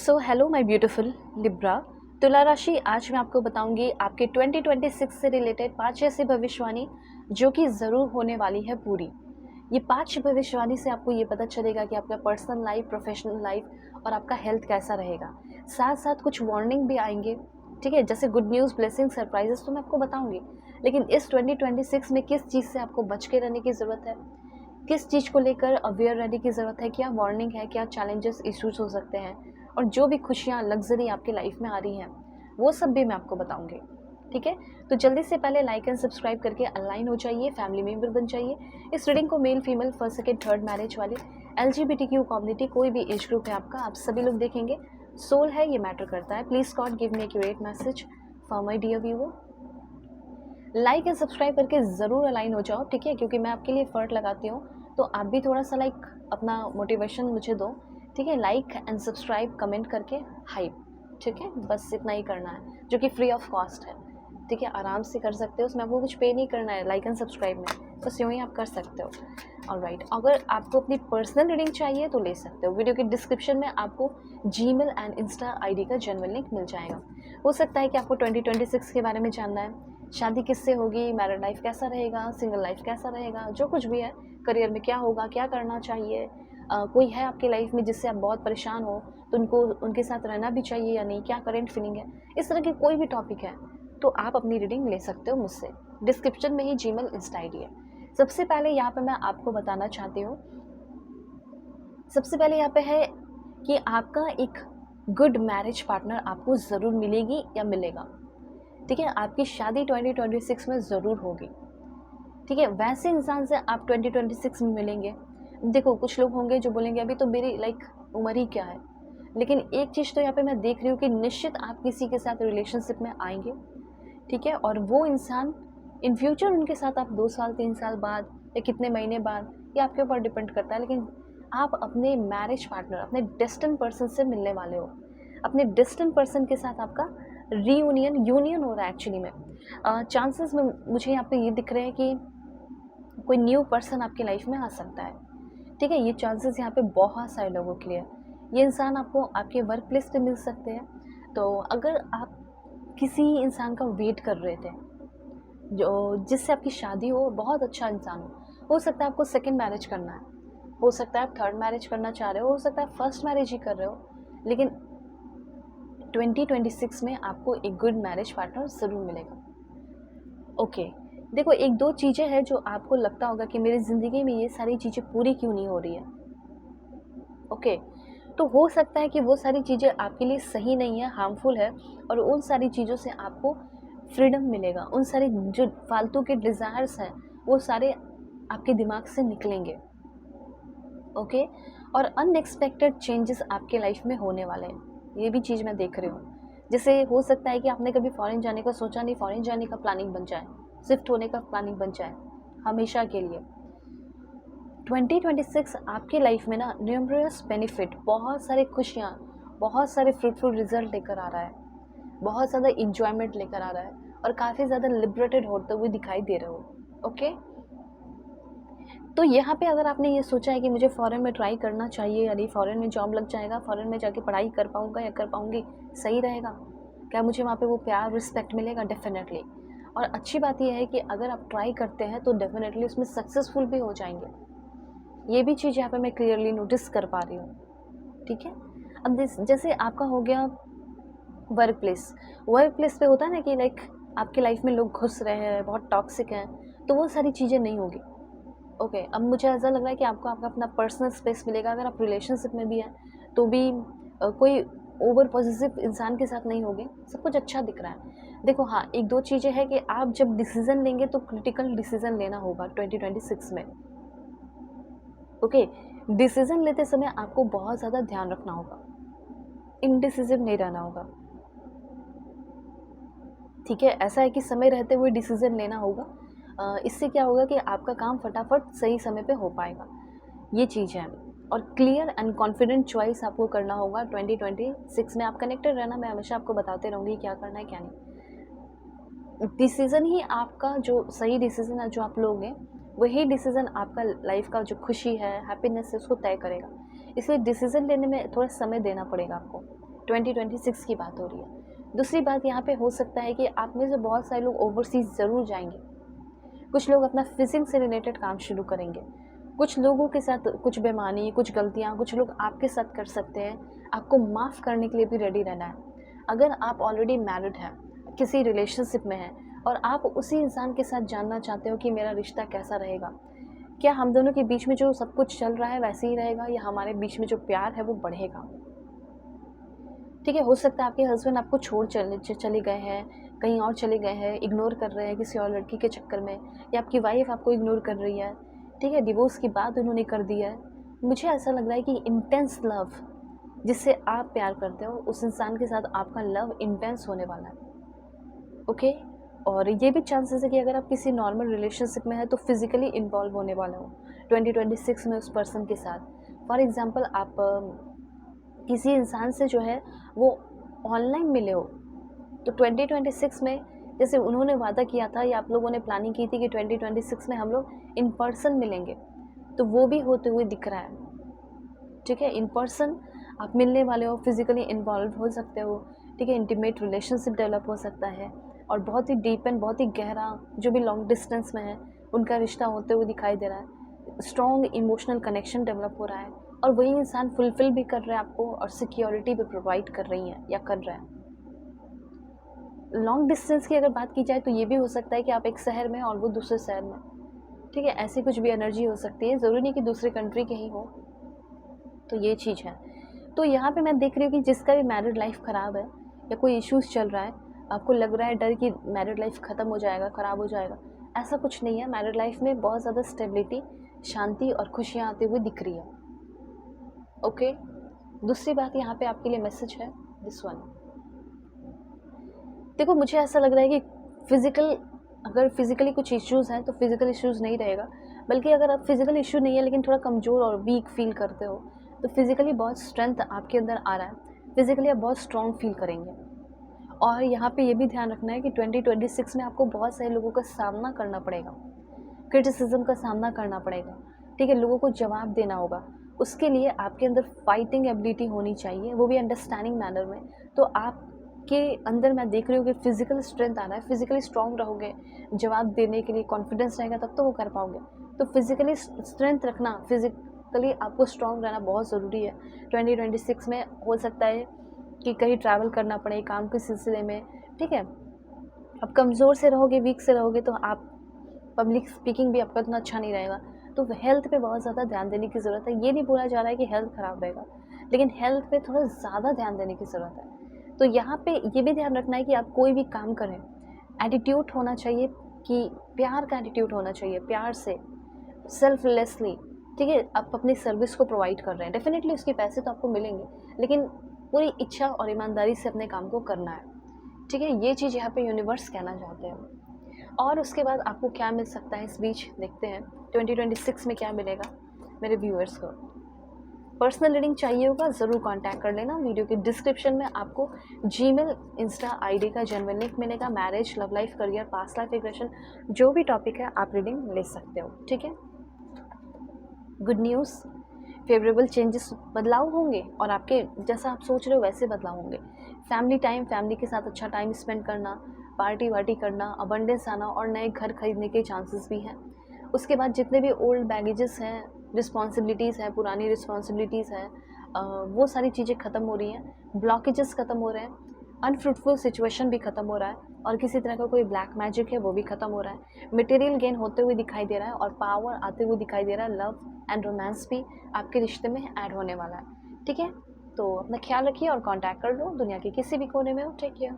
So hello my beautiful Libra. तुला राशि, आज मैं आपको बताऊंगी आपके 2026 से रिलेटेड 5 ऐसी भविष्यवाणी जो कि ज़रूर होने वाली है पूरी। ये 5 भविष्यवाणी से आपको ये पता चलेगा कि आपका पर्सनल लाइफ, प्रोफेशनल लाइफ और आपका हेल्थ कैसा रहेगा। साथ साथ कुछ वार्निंग भी आएंगे, ठीक है, जैसे गुड न्यूज़, ब्लेसिंग, सरप्राइजेस तो मैं आपको बताऊंगी। लेकिन इस 2026 में किस चीज़ से आपको बच के रहने की ज़रूरत है, किस चीज़ को लेकर अवेयर रहने की ज़रूरत है, क्या वार्निंग है, क्या चैलेंजेस, इश्यूज हो सकते हैं, और जो भी खुशियाँ, लग्जरी आपकी लाइफ में आ रही हैं वो सब भी मैं आपको बताऊंगी। ठीक है, तो जल्दी से पहले लाइक एंड सब्सक्राइब करके अलाइन हो जाइए, फैमिली मेम्बर बन जाइए। इस रीडिंग को male, female, first, second, third marriage वाले, LGBTQ कम्युनिटी, कोई भी एज ग्रुप है आपका, आप सभी लोग देखेंगे। सोल है, ये मैटर करता है। Please God give me accurate message for my dear viewer. Like and subscribe करके ज़रूर अलाइन हो जाओ, ठीक है, क्योंकि मैं आपके लिए एफर्ट लगाती हूँ, तो आप भी थोड़ा सा लाइक अपना मोटिवेशन मुझे दो, ठीक है। लाइक एंड सब्सक्राइब, कमेंट करके हाइप, ठीक है, बस इतना ही करना है, जो कि फ्री ऑफ कॉस्ट है, ठीक है, आराम से कर सकते हो, उसमें आपको कुछ पे नहीं करना है। लाइक एंड सब्सक्राइब में बस यूँ ही आप कर सकते हो। ऑलराइट, अगर आपको अपनी पर्सनल रीडिंग चाहिए तो ले सकते हो। वीडियो के डिस्क्रिप्शन में आपको जीमेल एंड इंस्टा आईडी का जेन्युइन लिंक मिल जाएगा। हो सकता है कि आपको 2026 के बारे में जानना है, शादी किससे होगी, मैरिड लाइफ कैसा रहेगा, सिंगल लाइफ कैसा रहेगा, जो कुछ भी है, करियर में क्या होगा, क्या करना चाहिए, कोई है आपकी लाइफ में जिससे आप बहुत परेशान हो तो उनके साथ रहना भी चाहिए या नहीं, क्या करेंट फीलिंग है, इस तरह की कोई भी टॉपिक है तो आप अपनी रीडिंग ले सकते हो मुझसे। डिस्क्रिप्शन में ही जीमेल, इंस्टा आईडी है। सबसे पहले यहाँ पे मैं आपको बताना चाहती हूँ, सबसे पहले यहाँ पे है कि आपका एक गुड मैरिज पार्टनर आपको ज़रूर मिलेगी या मिलेगा, ठीक है। आपकी शादी 2026 में ज़रूर होगी, ठीक है। वैसे इंसान से आप 2026 में मिलेंगे। देखो, कुछ लोग होंगे जो बोलेंगे अभी तो मेरी लाइक उम्र ही क्या है, लेकिन एक चीज़ तो यहाँ पे मैं देख रही हूँ कि निश्चित आप किसी के साथ रिलेशनशिप में आएंगे, ठीक है, और वो इंसान इन फ्यूचर, उनके साथ आप 2 साल 3 साल बाद या कितने महीने बाद, ये आपके ऊपर डिपेंड करता है, लेकिन आप अपने मैरिज पार्टनर, अपने डेस्टिन्ड पर्सन से मिलने वाले हो। अपने डेस्टिन्ड पर्सन के साथ आपका रीयूनियन, यूनियन हो रहा है एक्चुअली में। चांसेस में मुझे यहाँ पे ये दिख रहे हैं कि कोई न्यू पर्सन आपकी लाइफ में आ सकता है, ठीक है। ये चांसेस यहाँ पे बहुत सारे लोगों के लिए है। ये इंसान आपको आपके वर्क प्लेस पे मिल सकते हैं। तो अगर आप किसी इंसान का वेट कर रहे थे जो जिससे आपकी शादी हो, बहुत अच्छा इंसान हो सकता है आपको सेकंड मैरिज करना है, हो सकता है आप थर्ड मैरिज करना चाह रहे हो सकता है आप फर्स्ट मैरिज ही कर रहे हो, लेकिन 2026 में आपको एक गुड मैरिज पार्टनर ज़रूर मिलेगा। ओके, देखो, एक दो चीज़ें हैं जो आपको लगता होगा कि मेरी ज़िंदगी में ये सारी चीज़ें पूरी क्यों नहीं हो रही है। ओके, तो हो सकता है कि वो सारी चीज़ें आपके लिए सही नहीं है, हार्मफुल है, और उन सारी चीज़ों से आपको फ्रीडम मिलेगा। उन सारी जो फालतू के डिज़ायर्स हैं वो सारे आपके दिमाग से निकलेंगे, ओके। और अनएक्सपेक्टेड चेंजेस आपके लाइफ में होने वाले हैं, ये भी चीज़ मैं देख रही हूँ। जैसे हो सकता है कि आपने कभी फॉरेन जाने का सोचा नहीं, फॉरेन जाने का प्लानिंग बन जाए, शिफ्ट होने का प्लानिंग बन जाए हमेशा के लिए। 2026 आपके लाइफ में ना न्यूमरस बेनिफिट, बहुत सारी खुशियाँ, बहुत सारे फ्रूटफुल रिजल्ट लेकर आ रहा है, बहुत ज़्यादा इंजॉयमेंट लेकर आ रहा है, और काफ़ी ज़्यादा लिबरेटेड होते हुए दिखाई दे रहे हो, ओके। तो यहाँ पे अगर आपने ये सोचा है कि मुझे फ़ॉरेन में ट्राई करना चाहिए, यानी फ़ॉरेन में जॉब लग जाएगा, फ़ॉरेन में जाके पढ़ाई कर पाऊँगा या कर पाऊँगी, सही रहेगा क्या, मुझे वहाँ पे वो प्यार, रिस्पेक्ट मिलेगा, डेफिनेटली। और अच्छी बात यह है कि अगर आप ट्राई करते हैं तो डेफिनेटली उसमें सक्सेसफुल भी हो जाएंगे। ये भी चीज़ यहाँ पे मैं क्लियरली नोटिस कर पा रही हूँ, ठीक है। अब जैसे आपका हो गया वर्क प्लेस पे होता है ना कि लाइक आपके लाइफ में लोग घुस रहे हैं, बहुत टॉक्सिक हैं, तो वो सारी चीज़ें नहीं होगी, ओके। अब मुझे ऐसा लग रहा है कि आपको आपका अपना पर्सनल स्पेस मिलेगा। अगर आप रिलेशनशिप में भी हैं तो भी कोई ओवर पॉजिटिव इंसान के साथ नहीं होगे, सब कुछ अच्छा दिख रहा है। देखो, हाँ, एक दो चीज़ें हैं कि आप जब डिसीज़न लेंगे तो क्रिटिकल डिसीज़न लेना होगा 2026 में, ओके। डिसीज़न लेते समय आपको बहुत ज़्यादा ध्यान रखना होगा, इनडिसिसिव नहीं रहना होगा, ठीक है। ऐसा है कि समय रहते हुए डिसीज़न लेना होगा, इससे क्या होगा कि आपका काम फटाफट सही समय पे हो पाएगा, ये चीज़ है। और क्लियर एंड कॉन्फिडेंट चॉइस आपको करना होगा 2026 में। आप कनेक्टेड रहना, मैं हमेशा आपको बताते रहूँगी क्या करना है क्या नहीं। डिसीज़न ही आपका जो सही डिसीज़न है जो आप लोगे, वही डिसीज़न आपका लाइफ का जो खुशी है, हैप्पीनेस है, उसको तय करेगा। इसलिए डिसीज़न लेने में थोड़ा समय देना पड़ेगा आपको, 2026 की बात हो रही है। दूसरी बात यहाँ पे हो सकता है कि आप में से बहुत सारे लोग ओवरसीज़ ज़रूर जाएंगे। कुछ लोग अपना फिजिंग से रिलेटेड काम शुरू करेंगे। कुछ लोगों के साथ कुछ बेईमानी, कुछ गलतियाँ कुछ लोग आपके साथ कर सकते हैं। आपको माफ़ करने के लिए भी रेडी रहना है। अगर आप ऑलरेडी मैरिड हैं, किसी रिलेशनशिप में हैं और आप उसी इंसान के साथ जानना चाहते हो कि मेरा रिश्ता कैसा रहेगा, क्या हम दोनों के बीच में जो सब कुछ चल रहा है वैसे ही रहेगा या हमारे बीच में जो प्यार है वो बढ़ेगा। ठीक है, हो सकता है आपके हस्बैंड आपको छोड़ चले गए हैं, कहीं और चले गए हैं, इग्नोर कर रहे हैं किसी और लड़की के चक्कर में, या आपकी वाइफ आपको इग्नोर कर रही है। ठीक है, डिवोर्स की बात उन्होंने कर दी है। मुझे ऐसा लग रहा है कि इंटेंस लव जिससे आप प्यार करते हो उस इंसान के साथ आपका लव इंटेंस होने वाला है। ओके, और ये भी चांसेस है कि अगर आप किसी नॉर्मल रिलेशनशिप में है तो फिजिकली इन्वॉल्व होने वाला हो 2026 में उस पर्सन के साथ। फॉर एग्जांपल आप किसी इंसान से जो है वो ऑनलाइन मिले हो तो 2026 में जैसे उन्होंने वादा किया था या आप लोगों ने प्लानिंग की थी कि 2026 में हम लोग इन पर्सन मिलेंगे, तो वो भी होते हुए दिख रहा है। ठीक है, इन पर्सन आप मिलने वाले हो, फिजिकली इन्वॉल्व हो सकते हो। ठीक है, इंटीमेट रिलेशनशिप डेवलप हो सकता है और बहुत ही डीप एंड बहुत ही गहरा जो भी लॉन्ग डिस्टेंस में है उनका रिश्ता होते हुए दिखाई दे रहा है। स्ट्रॉन्ग इमोशनल कनेक्शन डेवलप हो रहा है और वही इंसान फुलफिल भी कर रहा है आपको और सिक्योरिटी भी प्रोवाइड कर रही है या कर रहा है। लॉन्ग डिस्टेंस की अगर बात की जाए तो ये भी हो सकता है कि आप एक शहर में और वो दूसरे शहर में। ठीक है, ऐसी कुछ भी एनर्जी हो सकती है, ज़रूरी नहीं कि दूसरे कंट्री के ही हो। तो ये चीज़ है। तो यहाँ पे मैं देख रही हूँ कि जिसका भी मैरिड लाइफ ख़राब है या कोई इश्यूज़ चल रहा है, आपको लग रहा है डर कि मैरिड लाइफ ख़त्म हो जाएगा, ख़राब हो जाएगा, ऐसा कुछ नहीं है। मैरिड लाइफ में बहुत ज़्यादा स्टेबिलिटी, शांति और खुशियाँ आते हुए दिख रही है। ओके, दूसरी बात यहाँ पे आपके लिए मैसेज है दिस वन। देखो, मुझे ऐसा लग रहा है कि अगर फिज़िकली कुछ इश्यूज़ हैं तो फिज़िकल इश्यूज़ नहीं रहेगा, बल्कि अगर आप फिज़िकल इश्यू नहीं है लेकिन थोड़ा कमज़ोर और वीक फील करते हो तो फिज़िकली बहुत स्ट्रेंथ आपके अंदर आ रहा है, फिज़िकली आप बहुत स्ट्रॉन्ग फील करेंगे। और यहाँ पे ये भी ध्यान रखना है कि 2026 में आपको बहुत सारे लोगों का सामना करना पड़ेगा, क्रिटिसिज्म का सामना करना पड़ेगा। ठीक है, लोगों को जवाब देना होगा, उसके लिए आपके अंदर फाइटिंग एबिलिटी होनी चाहिए, वो भी अंडरस्टैंडिंग मैनर में। तो आपके अंदर मैं देख रही हूँ कि फिज़िकल स्ट्रेंथ आ रहा है, फिज़िकली स्ट्रॉन्ग रहोगे, जवाब देने के लिए कॉन्फिडेंस रहेगा तब तो वो कर पाओगे। तो फिज़िकली स्ट्रेंथ रखना, फिज़िकली आपको स्ट्रॉन्ग रहना बहुत ज़रूरी है। 2026 में हो सकता है कि कहीं ट्रैवल करना पड़े काम के सिलसिले में। ठीक है, अब कमज़ोर से रहोगे, वीक से रहोगे तो आप पब्लिक स्पीकिंग भी आपका उतना अच्छा नहीं रहेगा। तो हेल्थ पे बहुत ज़्यादा ध्यान देने की ज़रूरत है। ये नहीं बोला जा रहा है कि हेल्थ ख़राब रहेगा, लेकिन हेल्थ पे थोड़ा ज़्यादा ध्यान देने की ज़रूरत है। तो यहाँ पे ये भी ध्यान रखना है कि आप कोई भी काम करें, एटीट्यूड होना चाहिए कि प्यार का एटीट्यूड होना चाहिए, प्यार से, सेल्फलेसली। ठीक है, आप अपनी सर्विस को प्रोवाइड कर रहे हैं, डेफिनेटली उसके पैसे तो आपको मिलेंगे, लेकिन पूरी इच्छा और ईमानदारी से अपने काम को करना है। ठीक है, ये चीज़ यहाँ पे यूनिवर्स कहना चाहते हैं। और उसके बाद आपको क्या मिल सकता है इस बीच, देखते हैं 2026 में क्या मिलेगा मेरे व्यूअर्स को। पर्सनल रीडिंग चाहिए होगा ज़रूर कांटेक्ट कर लेना। वीडियो के डिस्क्रिप्शन में आपको जीमेल, इंस्टा आईडी का जेन्युइन लिंक मिलेगा। Marriage, love life, career, past life regression, जो भी टॉपिक है आप रीडिंग ले सकते हो। ठीक है, गुड न्यूज़, फेवरेबल चेंजेस, बदलाव होंगे और आपके जैसा आप सोच रहे हो वैसे बदलाव होंगे। फैमिली टाइम, फैमिली के साथ अच्छा टाइम स्पेंड करना, पार्टी वार्टी करना, अबंडेंस आना और नए घर खरीदने के चांसेस भी हैं। उसके बाद जितने भी ओल्ड बैगेजेस हैं, रिस्पॉन्सिबिलिटीज़ हैं, पुरानी रिस्पॉन्सिबिलिटीज़ हैं, वो सारी चीज़ें ख़त्म हो रही हैं, ब्लॉकेजेस ख़त्म हो रहे हैं, अनफ्रूटफुल सिचुएशन भी ख़त्म हो रहा है और किसी तरह का कोई ब्लैक मैजिक है वो भी ख़त्म हो रहा है। मटेरियल गेन होते हुए दिखाई दे रहा है और पावर आते हुए दिखाई दे रहा है। लव एंड रोमांस भी आपके रिश्ते में ऐड होने वाला है। ठीक है, तो अपना ख्याल रखिए और कांटेक्ट कर लो दुनिया के किसी भी कोने में हो। Take care.